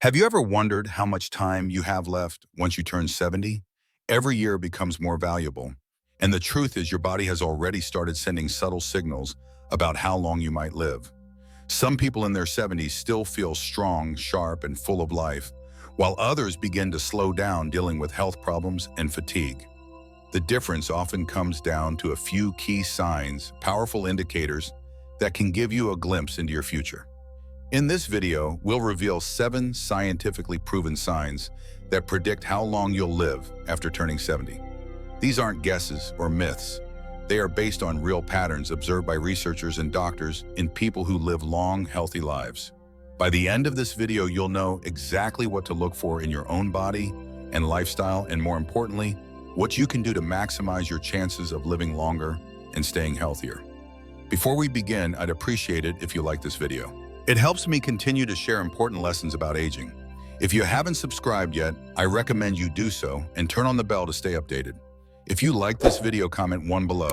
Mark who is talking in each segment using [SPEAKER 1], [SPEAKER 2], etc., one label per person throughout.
[SPEAKER 1] Have you ever wondered how much time you have left once you turn 70? Every year becomes more valuable. And the truth is your body has already started sending subtle signals about how long you might live. Some people in their 70s still feel strong, sharp, and full of life, while others begin to slow down dealing with health problems and fatigue. The difference often comes down to a few key signs, powerful indicators that can give you a glimpse into your future. In this video, we'll reveal 7 scientifically proven signs that predict how long you'll live after turning 70. These aren't guesses or myths. They are based on real patterns observed by researchers and doctors in people who live long, healthy lives. By the end of this video, you'll know exactly what to look for in your own body and lifestyle, and more importantly, what you can do to maximize your chances of living longer and staying healthier. Before we begin, I'd appreciate it if you like this video. It helps me continue to share important lessons about aging. If you haven't subscribed yet, I recommend you do so and turn on the bell to stay updated. If you like this video, comment 1 below.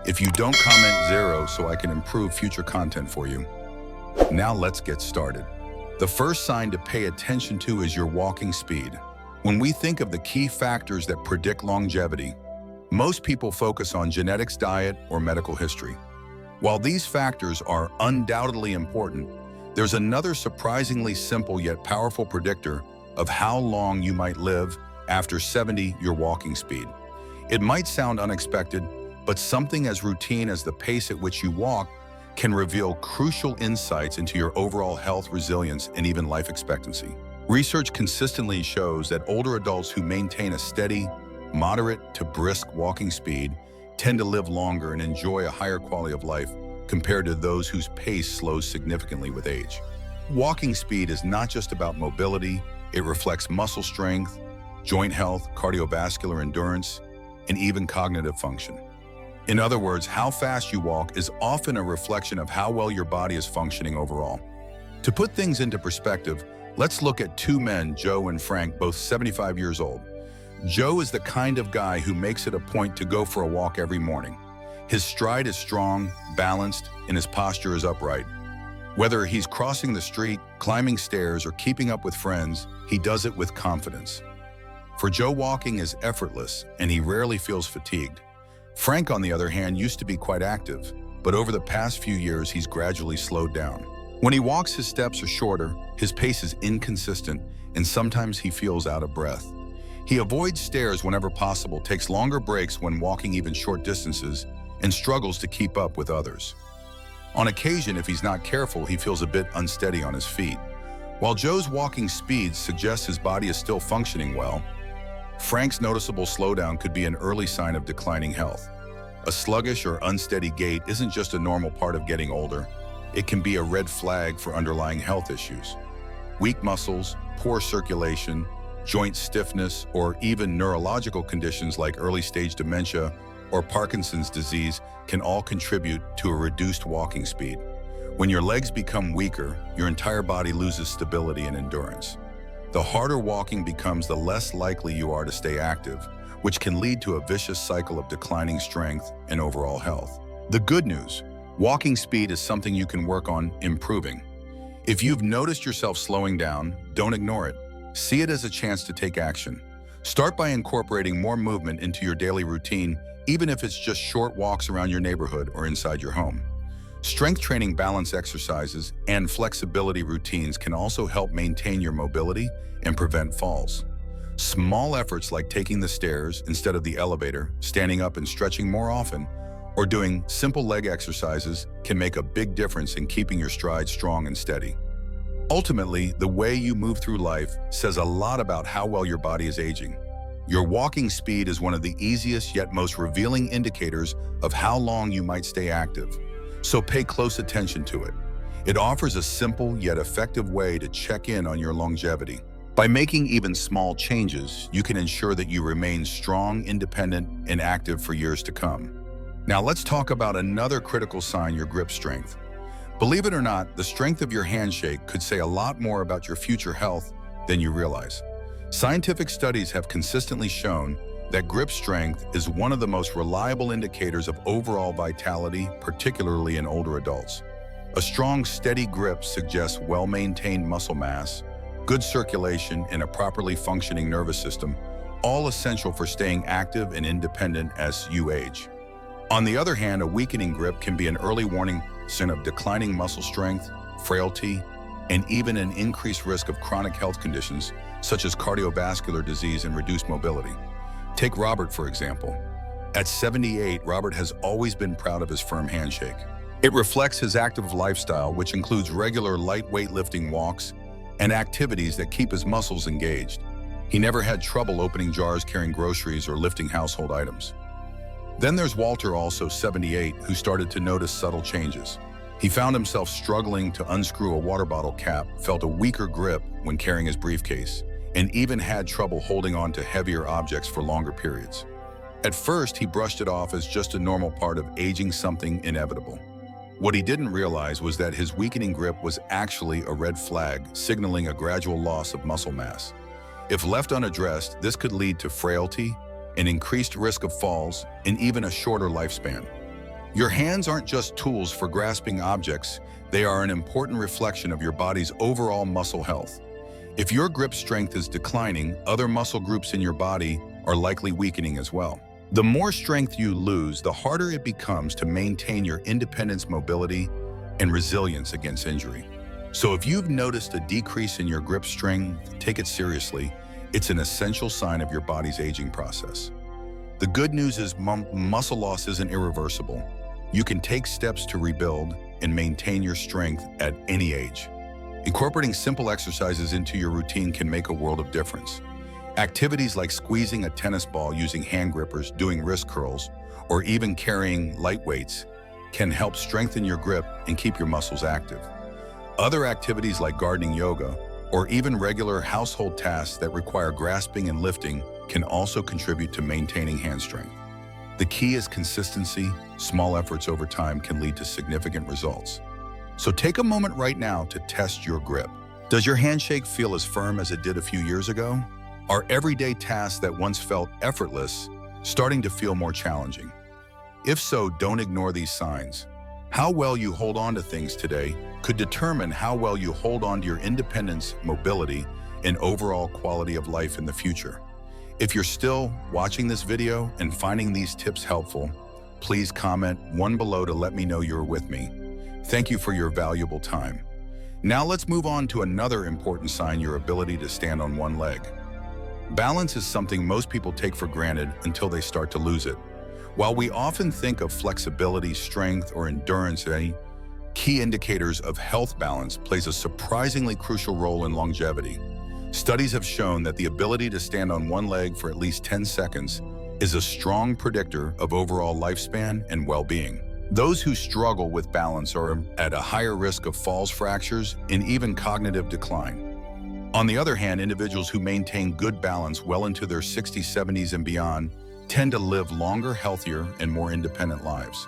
[SPEAKER 1] If you don't, comment 0 so I can improve future content for you. Now let's get started. The first sign to pay attention to is your walking speed. When we think of the key factors that predict longevity, most people focus on genetics, diet, or medical history. While these factors are undoubtedly important, there's another surprisingly simple yet powerful predictor of how long you might live after 70: your walking speed. It might sound unexpected, but something as routine as the pace at which you walk can reveal crucial insights into your overall health, resilience, and even life expectancy. Research consistently shows that older adults who maintain a steady, moderate to brisk walking speed tend to live longer and enjoy a higher quality of life compared to those whose pace slows significantly with age. Walking speed is not just about mobility, it reflects muscle strength, joint health, cardiovascular endurance, and even cognitive function. In other words, how fast you walk is often a reflection of how well your body is functioning overall. To put things into perspective, let's look at 2 men, Joe and Frank, both 75 years old. Joe is the kind of guy who makes it a point to go for a walk every morning. His stride is strong, balanced, and his posture is upright. Whether he's crossing the street, climbing stairs, or keeping up with friends, he does it with confidence. For Joe, walking is effortless, and he rarely feels fatigued. Frank, on the other hand, used to be quite active, but over the past few years, he's gradually slowed down. When he walks, his steps are shorter, his pace is inconsistent, and sometimes he feels out of breath. He avoids stairs whenever possible, takes longer breaks when walking even short distances, and struggles to keep up with others. On occasion, if he's not careful, he feels a bit unsteady on his feet. While Joe's walking speed suggests his body is still functioning well, Frank's noticeable slowdown could be an early sign of declining health. A sluggish or unsteady gait isn't just a normal part of getting older. It can be a red flag for underlying health issues. Weak muscles, poor circulation, joint stiffness, or even neurological conditions like early-stage dementia or Parkinson's disease can all contribute to a reduced walking speed. When your legs become weaker, your entire body loses stability and endurance. The harder walking becomes, the less likely you are to stay active, which can lead to a vicious cycle of declining strength and overall health. The good news: walking speed is something you can work on improving. If you've noticed yourself slowing down, don't ignore it. See it as a chance to take action. Start by incorporating more movement into your daily routine, even if it's just short walks around your neighborhood or inside your home. Strength training, balance exercises, and flexibility routines can also help maintain your mobility and prevent falls. Small efforts like taking the stairs instead of the elevator, standing up and stretching more often, or doing simple leg exercises can make a big difference in keeping your stride strong and steady. Ultimately, the way you move through life says a lot about how well your body is aging. Your walking speed is one of the easiest yet most revealing indicators of how long you might stay active, so pay close attention to it. It offers a simple yet effective way to check in on your longevity. By making even small changes, you can ensure that you remain strong, independent, and active for years to come. Now let's talk about another critical sign: your grip strength. Believe it or not, the strength of your handshake could say a lot more about your future health than you realize. Scientific studies have consistently shown that grip strength is one of the most reliable indicators of overall vitality, particularly in older adults. A strong, steady grip suggests well-maintained muscle mass, good circulation, and a properly functioning nervous system, all essential for staying active and independent as you age. On the other hand, a weakening grip can be an early warning sign of declining muscle strength, frailty, and even an increased risk of chronic health conditions such as cardiovascular disease and reduced mobility. Take Robert, for example. At 78, Robert has always been proud of his firm handshake. It reflects his active lifestyle, which includes regular lightweight lifting walks and activities that keep his muscles engaged. He never had trouble opening jars, carrying groceries, or lifting household items. Then there's Walter, also 78, who started to notice subtle changes. He found himself struggling to unscrew a water bottle cap, felt a weaker grip when carrying his briefcase, and even had trouble holding on to heavier objects for longer periods. At first, he brushed it off as just a normal part of aging, something inevitable. What he didn't realize was that his weakening grip was actually a red flag, signaling a gradual loss of muscle mass. If left unaddressed, this could lead to frailty, an increased risk of falls, and even a shorter lifespan. Your hands aren't just tools for grasping objects, they are an important reflection of your body's overall muscle health. If your grip strength is declining, other muscle groups in your body are likely weakening as well. The more strength you lose, the harder it becomes to maintain your independence, mobility, and resilience against injury. So if you've noticed a decrease in your grip strength, take it seriously. It's an essential sign of your body's aging process. The good news is muscle loss isn't irreversible. You can take steps to rebuild and maintain your strength at any age. Incorporating simple exercises into your routine can make a world of difference. Activities like squeezing a tennis ball using hand grippers, doing wrist curls, or even carrying light weights can help strengthen your grip and keep your muscles active. Other activities like gardening, yoga, or even regular household tasks that require grasping and lifting can also contribute to maintaining hand strength. The key is consistency. Small efforts over time can lead to significant results. So take a moment right now to test your grip. Does your handshake feel as firm as it did a few years ago? Are everyday tasks that once felt effortless starting to feel more challenging? If so, don't ignore these signs. How well you hold on to things today could determine how well you hold on to your independence, mobility, and overall quality of life in the future. If you're still watching this video and finding these tips helpful, please comment one below to let me know you're with me. Thank you for your valuable time. Now let's move on to another important sign: your ability to stand on one leg. Balance is something most people take for granted until they start to lose it. While we often think of flexibility, strength, or endurance as key indicators of health, balance plays a surprisingly crucial role in longevity. Studies have shown that the ability to stand on one leg for at least 10 seconds is a strong predictor of overall lifespan and well-being. Those who struggle with balance are at a higher risk of falls, fractures, and even cognitive decline. On the other hand, individuals who maintain good balance well into their 60s, 70s, and beyond tend to live longer, healthier, and more independent lives.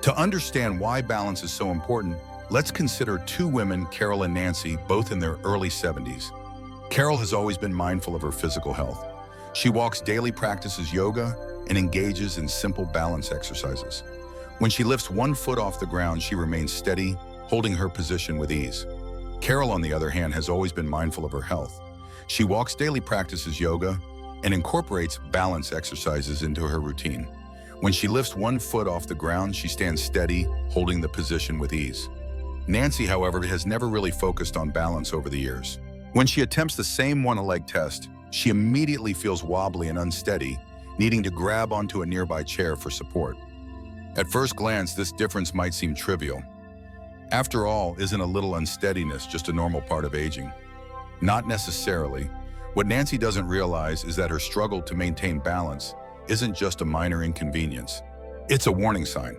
[SPEAKER 1] To understand why balance is so important, let's consider two women, Carol and Nancy, both in their early 70s. Carol has always been mindful of her physical health. She walks daily, practices yoga, and engages in simple balance exercises. When she lifts one foot off the ground, she remains steady, holding her position with ease. Carol, on the other hand, has always been mindful of her health. She walks daily, practices yoga, and incorporates balance exercises into her routine. When she lifts one foot off the ground, she stands steady, holding the position with ease. Nancy, however, has never really focused on balance over the years. When she attempts the same one-leg test, she immediately feels wobbly and unsteady, needing to grab onto a nearby chair for support. At first glance, this difference might seem trivial. After all, isn't a little unsteadiness just a normal part of aging? Not necessarily. What Nancy doesn't realize is that her struggle to maintain balance isn't just a minor inconvenience. It's a warning sign.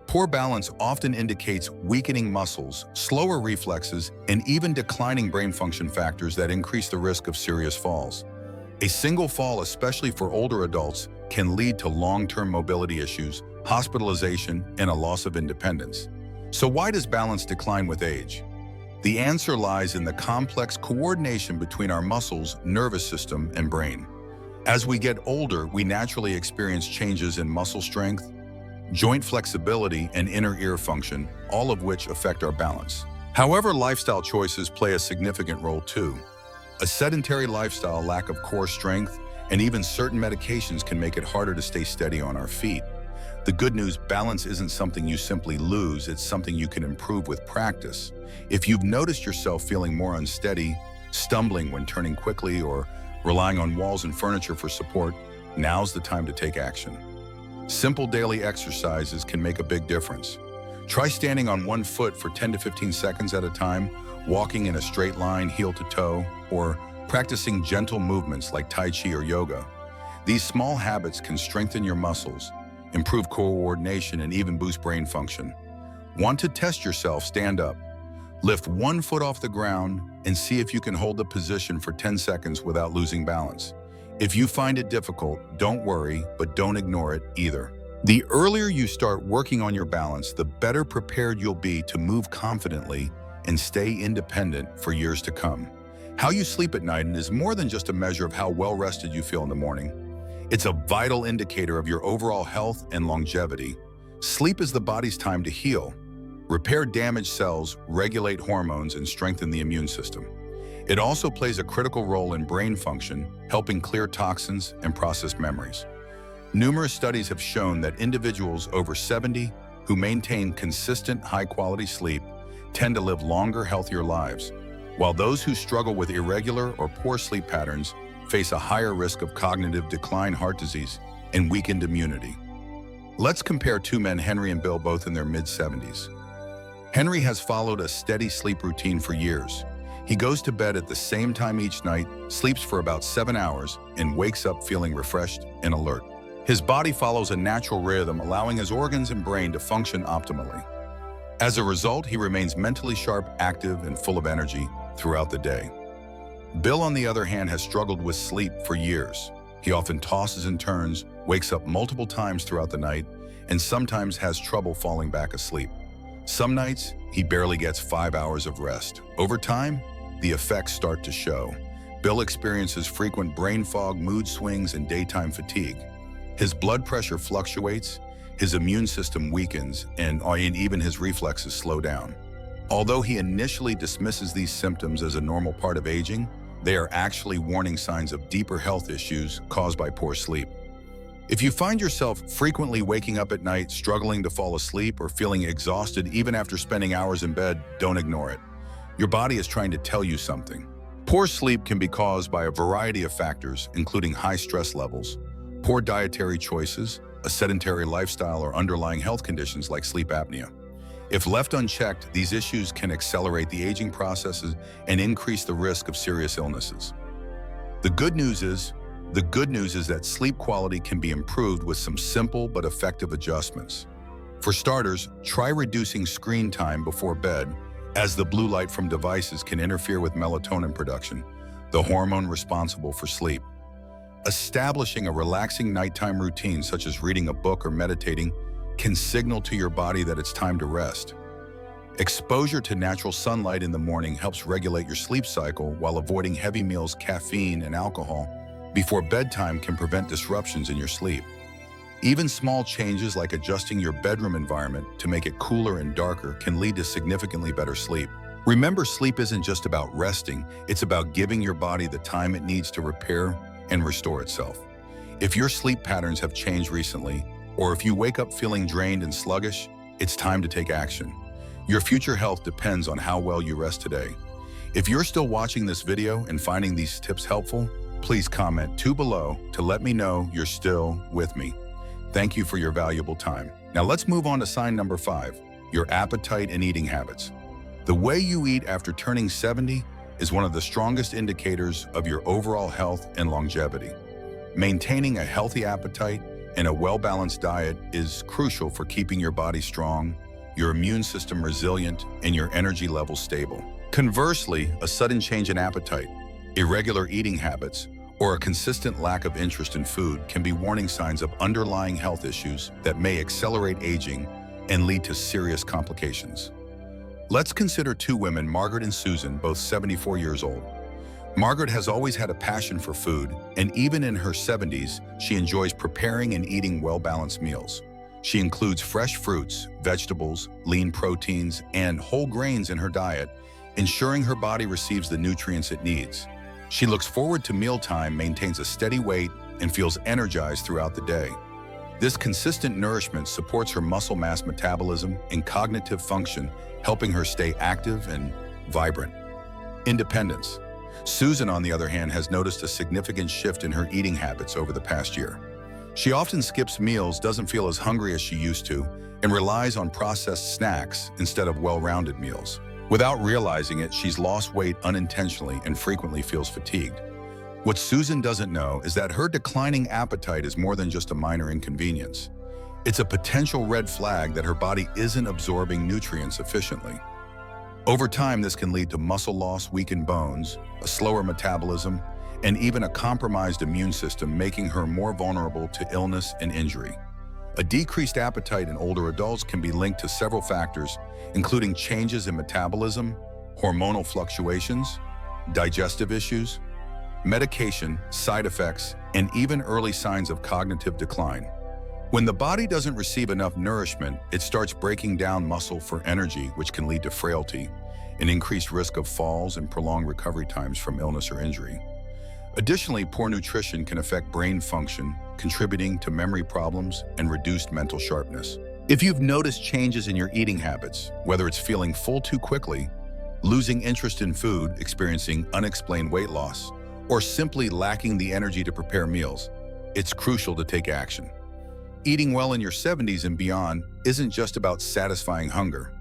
[SPEAKER 1] Poor balance often indicates weakening muscles, slower reflexes, and even declining brain function, factors that increase the risk of serious falls. A single fall, especially for older adults, can lead to long-term mobility issues, hospitalization, and a loss of independence. So why does balance decline with age? The answer lies in the complex coordination between our muscles, nervous system, and brain. As we get older, we naturally experience changes in muscle strength, joint flexibility, and inner ear function, all of which affect our balance. However, lifestyle choices play a significant role too. A sedentary lifestyle, lack of core strength, and even certain medications can make it harder to stay steady on our feet. The good news, balance isn't something you simply lose, it's something you can improve with practice. If you've noticed yourself feeling more unsteady, stumbling when turning quickly, or relying on walls and furniture for support, now's the time to take action. Simple daily exercises can make a big difference. Try standing on one foot for 10 to 15 seconds at a time, walking in a straight line heel to toe, or practicing gentle movements like Tai Chi or yoga. These small habits can strengthen your muscles, improve coordination, and even boost brain function. Want to test yourself? Stand up. Lift one foot off the ground and see if you can hold the position for 10 seconds without losing balance. If you find it difficult, don't worry, but don't ignore it either. The earlier you start working on your balance, the better prepared you'll be to move confidently and stay independent for years to come. How you sleep at night is more than just a measure of how well rested you feel in the morning. It's a vital indicator of your overall health and longevity. Sleep is the body's time to heal, repair damaged cells, regulate hormones, and strengthen the immune system. It also plays a critical role in brain function, helping clear toxins and process memories. Numerous studies have shown that individuals over 70 who maintain consistent, high-quality sleep tend to live longer, healthier lives, while those who struggle with irregular or poor sleep patterns face a higher risk of cognitive decline, heart disease, and weakened immunity. Let's compare two men, Henry and Bill, both in their mid-70s. Henry has followed a steady sleep routine for years. He goes to bed at the same time each night, sleeps for about 7 hours, and wakes up feeling refreshed and alert. His body follows a natural rhythm, allowing his organs and brain to function optimally. As a result, he remains mentally sharp, active, and full of energy throughout the day. Bill, on the other hand, has struggled with sleep for years. He often tosses and turns, wakes up multiple times throughout the night, and sometimes has trouble falling back asleep. Some nights, he barely gets 5 hours of rest. Over time, the effects start to show. Bill experiences frequent brain fog, mood swings, and daytime fatigue. His blood pressure fluctuates, his immune system weakens, and even his reflexes slow down. Although he initially dismisses these symptoms as a normal part of aging, they are actually warning signs of deeper health issues caused by poor sleep. If you find yourself frequently waking up at night, struggling to fall asleep, or feeling exhausted even after spending hours in bed, don't ignore it. Your body is trying to tell you something. Poor sleep can be caused by a variety of factors, including high stress levels, poor dietary choices, a sedentary lifestyle, or underlying health conditions like sleep apnea. If left unchecked, these issues can accelerate the aging processes and increase the risk of serious illnesses. The good news is that sleep quality can be improved with some simple but effective adjustments. For starters, try reducing screen time before bed, as the blue light from devices can interfere with melatonin production, the hormone responsible for sleep. Establishing a relaxing nighttime routine, such as reading a book or meditating, can signal to your body that it's time to rest. Exposure to natural sunlight in the morning helps regulate your sleep cycle, while avoiding heavy meals, caffeine, and alcohol before bedtime can prevent disruptions in your sleep. Even small changes like adjusting your bedroom environment to make it cooler and darker can lead to significantly better sleep. Remember, sleep isn't just about resting, it's about giving your body the time it needs to repair and restore itself. If your sleep patterns have changed recently, or if you wake up feeling drained and sluggish, it's time to take action. Your future health depends on how well you rest today. If you're still watching this video and finding these tips helpful, please comment below to let me know you're still with me. Thank you for your valuable time. Now let's move on to sign number 5, your appetite and eating habits. The way you eat after turning 70 is one of the strongest indicators of your overall health and longevity. Maintaining a healthy appetite and a well-balanced diet is crucial for keeping your body strong, your immune system resilient, and your energy levels stable. Conversely, a sudden change in appetite, irregular eating habits, or a consistent lack of interest in food can be warning signs of underlying health issues that may accelerate aging and lead to serious complications. Let's consider two women, Margaret and Susan, both 74 years old. Margaret has always had a passion for food, and even in her 70s, she enjoys preparing and eating well-balanced meals. She includes fresh fruits, vegetables, lean proteins, and whole grains in her diet, ensuring her body receives the nutrients it needs. She looks forward to mealtime, maintains a steady weight, and feels energized throughout the day. This consistent nourishment supports her muscle mass metabolism and cognitive function, helping her stay active and vibrant. Independence. Susan, on the other hand, has noticed a significant shift in her eating habits over the past year. She often skips meals, doesn't feel as hungry as she used to, and relies on processed snacks instead of well-rounded meals. Without realizing it, she's lost weight unintentionally and frequently feels fatigued. What Susan doesn't know is that her declining appetite is more than just a minor inconvenience. It's a potential red flag that her body isn't absorbing nutrients efficiently. Over time, this can lead to muscle loss, weakened bones, a slower metabolism, and even a compromised immune system, making her more vulnerable to illness and injury. A decreased appetite in older adults can be linked to several factors, including changes in metabolism, hormonal fluctuations, digestive issues, medication, side effects, and even early signs of cognitive decline. When the body doesn't receive enough nourishment, it starts breaking down muscle for energy, which can lead to frailty, an increased risk of falls, and prolonged recovery times from illness or injury. Additionally, poor nutrition can affect brain function, contributing to memory problems and reduced mental sharpness. If you've noticed changes in your eating habits, whether it's feeling full too quickly, losing interest in food, experiencing unexplained weight loss, or simply lacking the energy to prepare meals, it's crucial to take action. Eating well in your 70s and beyond isn't just about satisfying hunger.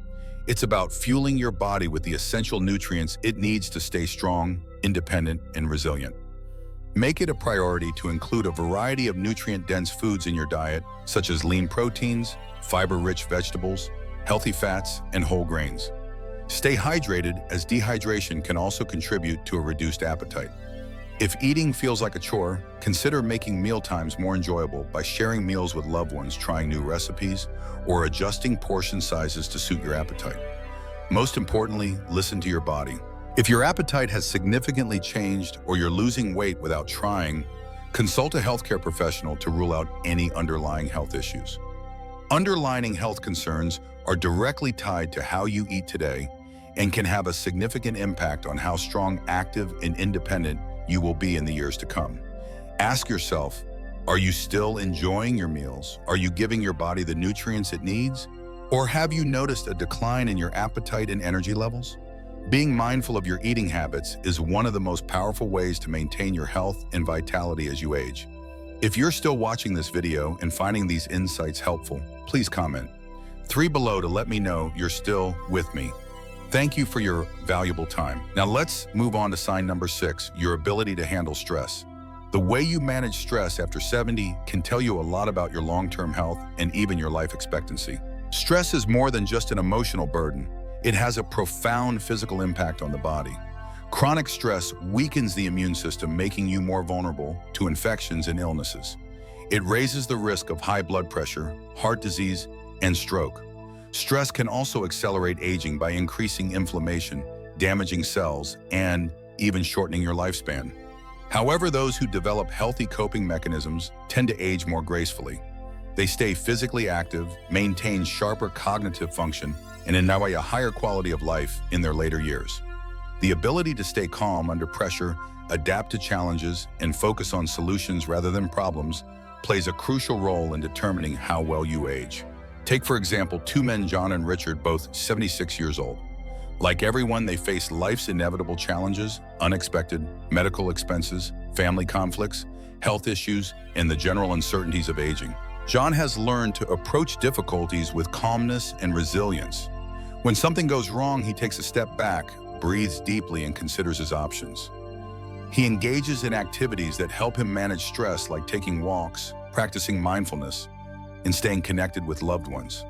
[SPEAKER 1] It's about fueling your body with the essential nutrients it needs to stay strong, independent, and resilient. Make it a priority to include a variety of nutrient-dense foods in your diet, such as lean proteins, fiber-rich vegetables, healthy fats, and whole grains. Stay hydrated, as dehydration can also contribute to a reduced appetite. If eating feels like a chore, consider making mealtimes more enjoyable by sharing meals with loved ones, trying new recipes, or adjusting portion sizes to suit your appetite. Most importantly, listen to your body. If your appetite has significantly changed or you're losing weight without trying, consult a healthcare professional to rule out any underlying health issues. Underlying health concerns are directly tied to how you eat today and can have a significant impact on how strong, active, and independent you will be in the years to come. Ask yourself, are you still enjoying your meals? Are you giving your body the nutrients it needs? Or have you noticed a decline in your appetite and energy levels? Being mindful of your eating habits is one of the most powerful ways to maintain your health and vitality as you age. If you're still watching this video and finding these insights helpful, please comment 3 below to let me know you're still with me. Thank you for your valuable time. Now let's move on to sign number 6, your ability to handle stress. The way you manage stress after 70 can tell you a lot about your long-term health and even your life expectancy. Stress is more than just an emotional burden. It has a profound physical impact on the body. Chronic stress weakens the immune system, making you more vulnerable to infections and illnesses. It raises the risk of high blood pressure, heart disease, and stroke. Stress can also accelerate aging by increasing inflammation, damaging cells, and even shortening your lifespan. However, those who develop healthy coping mechanisms tend to age more gracefully. They stay physically active, maintain sharper cognitive function, and enjoy a higher quality of life in their later years. The ability to stay calm under pressure, adapt to challenges, and focus on solutions rather than problems plays a crucial role in determining how well you age. Take, for example, 2 men, John and Richard, both 76 years old. Like everyone, they face life's inevitable challenges, unexpected medical expenses, family conflicts, health issues, and the general uncertainties of aging. John has learned to approach difficulties with calmness and resilience. When something goes wrong, he takes a step back, breathes deeply, and considers his options. He engages in activities that help him manage stress, like taking walks, practicing mindfulness, and staying connected with loved ones.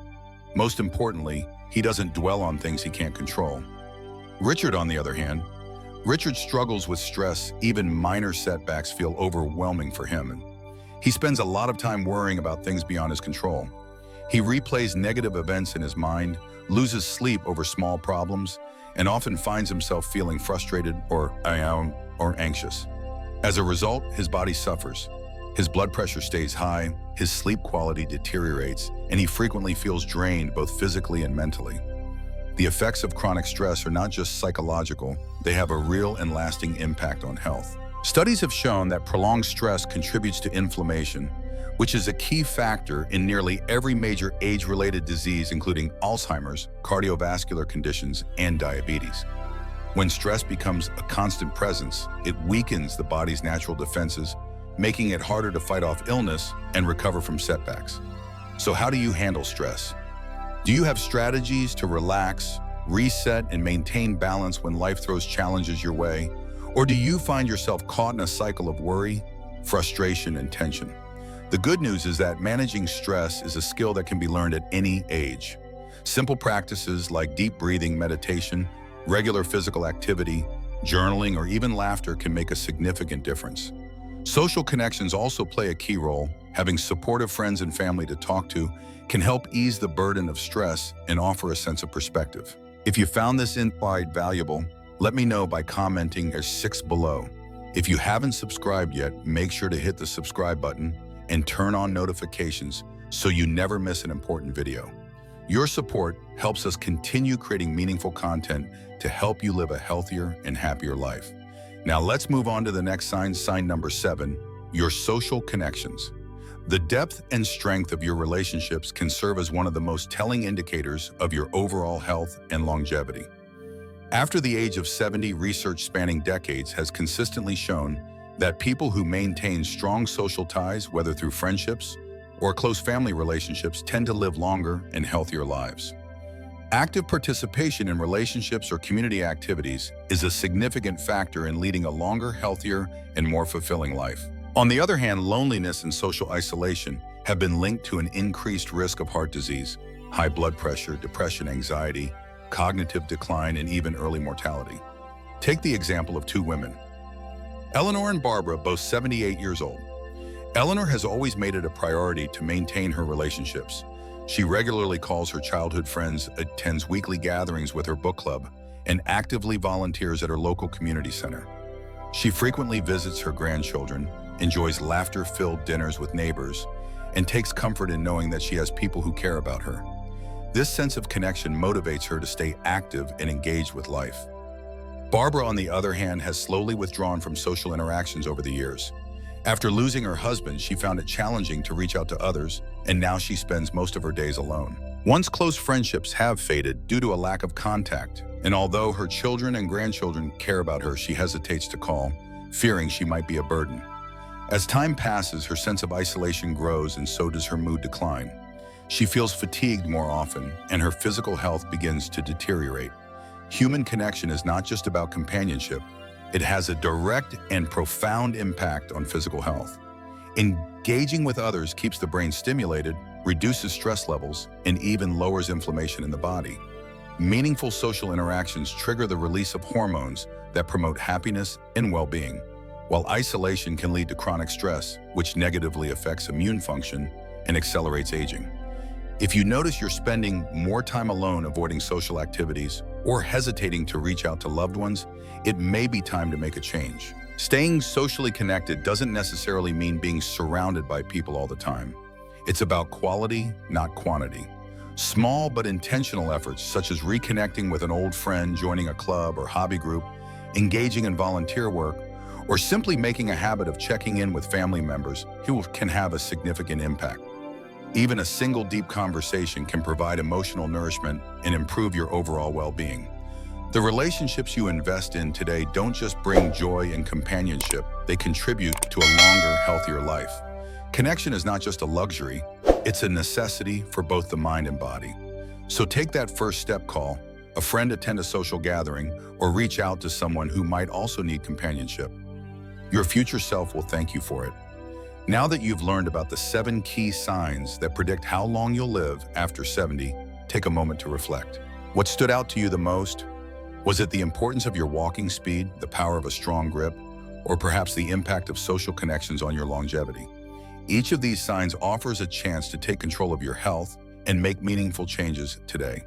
[SPEAKER 1] Most importantly, he doesn't dwell on things he can't control. Richard, on the other hand, Richard struggles with stress. Even minor setbacks feel overwhelming for him, and he spends a lot of time worrying about things beyond his control. He replays negative events in his mind, loses sleep over small problems, and often finds himself feeling frustrated or anxious. As a result, his body suffers. His blood pressure stays high, his sleep quality deteriorates, and he frequently feels drained both physically and mentally. The effects of chronic stress are not just psychological, they have a real and lasting impact on health. Studies have shown that prolonged stress contributes to inflammation, which is a key factor in nearly every major age-related disease, including Alzheimer's, cardiovascular conditions, and diabetes. When stress becomes a constant presence, it weakens the body's natural defenses, making it harder to fight off illness and recover from setbacks. So how do you handle stress? Do you have strategies to relax, reset, and maintain balance when life throws challenges your way? Or do you find yourself caught in a cycle of worry, frustration, and tension? The good news is that managing stress is a skill that can be learned at any age. Simple practices like deep breathing, meditation, regular physical activity, journaling, or even laughter can make a significant difference. Social connections also play a key role. Having supportive friends and family to talk to can help ease the burden of stress and offer a sense of perspective. If you found this insight valuable, let me know by commenting as 6 below. If you haven't subscribed yet, make sure to hit the subscribe button and turn on notifications so you never miss an important video. Your support helps us continue creating meaningful content to help you live a healthier and happier life. Now let's move on to the next sign number 7, your social connections. The depth and strength of your relationships can serve as one of the most telling indicators of your overall health and longevity. After the age of 70, research spanning decades has consistently shown that people who maintain strong social ties, whether through friendships or close family relationships, tend to live longer and healthier lives. Active participation in relationships or community activities is a significant factor in leading a longer, healthier, and more fulfilling life. On the other hand, loneliness and social isolation have been linked to an increased risk of heart disease, high blood pressure, depression, anxiety, cognitive decline, and even early mortality. Take the example of 2 women. Eleanor and Barbara, both 78 years old. Eleanor has always made it a priority to maintain her relationships. She regularly calls her childhood friends, attends weekly gatherings with her book club, and actively volunteers at her local community center. She frequently visits her grandchildren, enjoys laughter-filled dinners with neighbors, and takes comfort in knowing that she has people who care about her. This sense of connection motivates her to stay active and engaged with life. Barbara, on the other hand, has slowly withdrawn from social interactions over the years. After losing her husband, she found it challenging to reach out to others, and now she spends most of her days alone. Once close friendships have faded due to a lack of contact, and although her children and grandchildren care about her, she hesitates to call, fearing she might be a burden. As time passes, her sense of isolation grows, and so does her mood decline. She feels fatigued more often, and her physical health begins to deteriorate. Human connection is not just about companionship. It has a direct and profound impact on physical health. Engaging with others keeps the brain stimulated, reduces stress levels, and even lowers inflammation in the body. Meaningful social interactions trigger the release of hormones that promote happiness and well-being, while isolation can lead to chronic stress, which negatively affects immune function and accelerates aging. If you notice you're spending more time alone avoiding social activities or hesitating to reach out to loved ones, it may be time to make a change. Staying socially connected doesn't necessarily mean being surrounded by people all the time. It's about quality, not quantity. Small but intentional efforts, such as reconnecting with an old friend, joining a club or hobby group, engaging in volunteer work, or simply making a habit of checking in with family members, can have a significant impact. Even a single deep conversation can provide emotional nourishment and improve your overall well-being. The relationships you invest in today don't just bring joy and companionship, they contribute to a longer, healthier life. Connection is not just a luxury, it's a necessity for both the mind and body. So take that first step, call a friend, attend a social gathering, or reach out to someone who might also need companionship. Your future self will thank you for it. Now that you've learned about the 7 key signs that predict how long you'll live after 70, take a moment to reflect. What stood out to you the most? Was it the importance of your walking speed, the power of a strong grip, or perhaps the impact of social connections on your longevity? Each of these signs offers a chance to take control of your health and make meaningful changes today.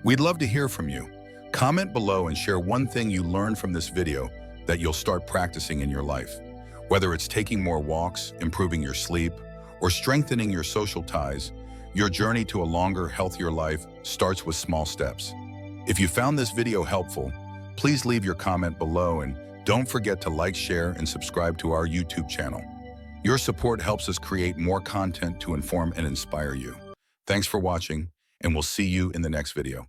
[SPEAKER 1] We'd love to hear from you. Comment below and share one thing you learned from this video that you'll start practicing in your life. Whether it's taking more walks, improving your sleep, or strengthening your social ties, your journey to a longer, healthier life starts with small steps. If you found this video helpful, please leave your comment below and don't forget to like, share, and subscribe to our YouTube channel. Your support helps us create more content to inform and inspire you. Thanks for watching, and we'll see you in the next video.